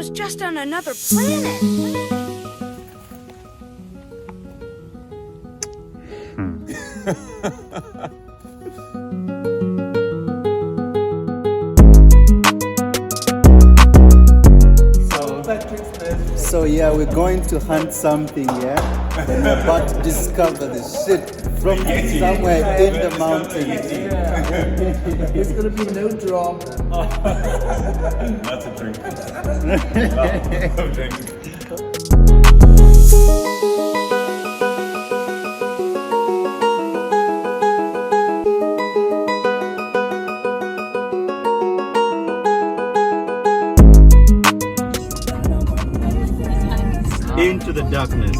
was just on another planet. So yeah, we're going to hunt something, yeah? And we're about to discover the shit from somewhere in the mountains. There's gonna be no drama. That's a drink. Love drinking. Into the darkness.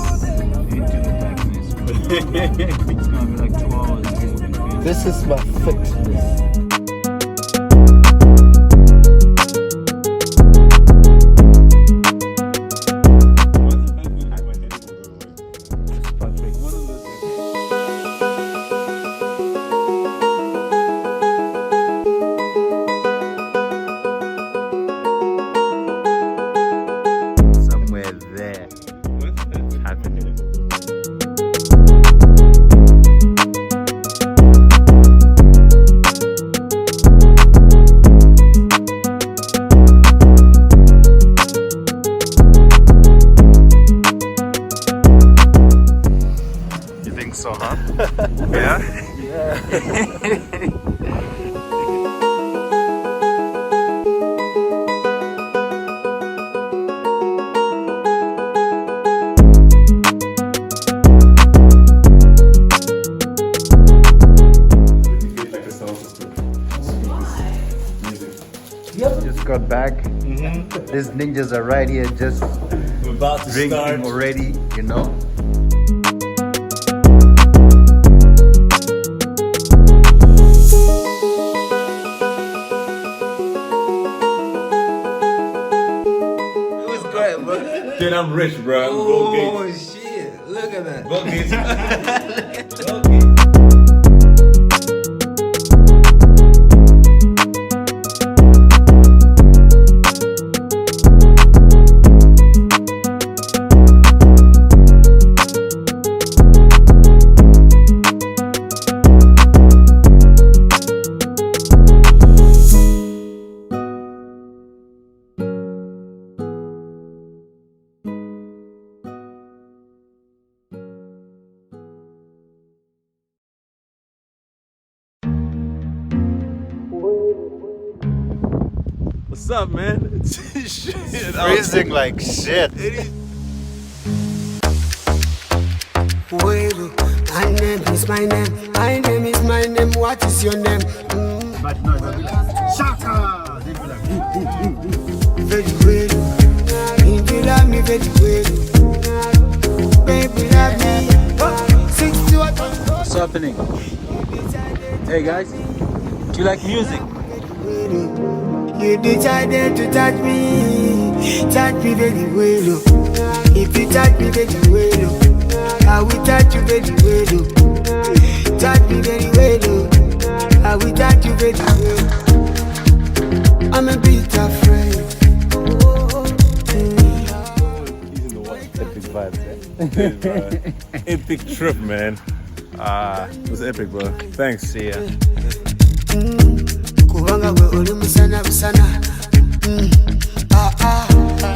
It's gonna be like 2 hours. This is my fitness. Somewhere there. It's happening. You think so, huh? Yeah? Yeah. Just got back. These ninjas are right here just We're about to drinking start. already, you know. It was great, bro. Dude, I'm rich, bro. I'm Bill Gates. Shit, look at that. Bill Gates. What's up, man? Shit, Freezing like shit. Wait, my name is my name. My name is my name. What is your name? But no, they'll be like, Shaka! They'll be like, Very well. You love me very well. Baby, love me. 60 what? What's happening? Hey guys, do you like music? You decided to touch me very well. If you touch me very well, I will touch you very well. Touch me very well, I will touch you very well. I'm a bit afraid. epic vibes, Epic trip, man. It was epic, bro. Thanks. See ya. Kubanga gwe oli musana busana.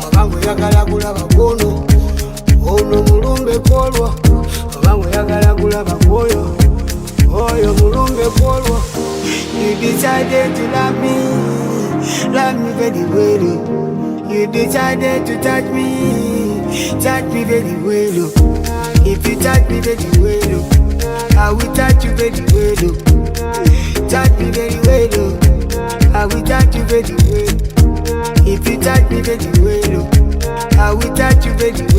Obanga oyagala kulaba gwono, ono mulumbe kwolwo. Obanga oyagala kulaba gwoyo, oyo mulumbe kwolwo. You decided to love me very well. You decided to touch me very well. If you touch me very well, I will touch you very well. Touch me very well, I will touch you very well. If you touch me very well, I will touch you very well.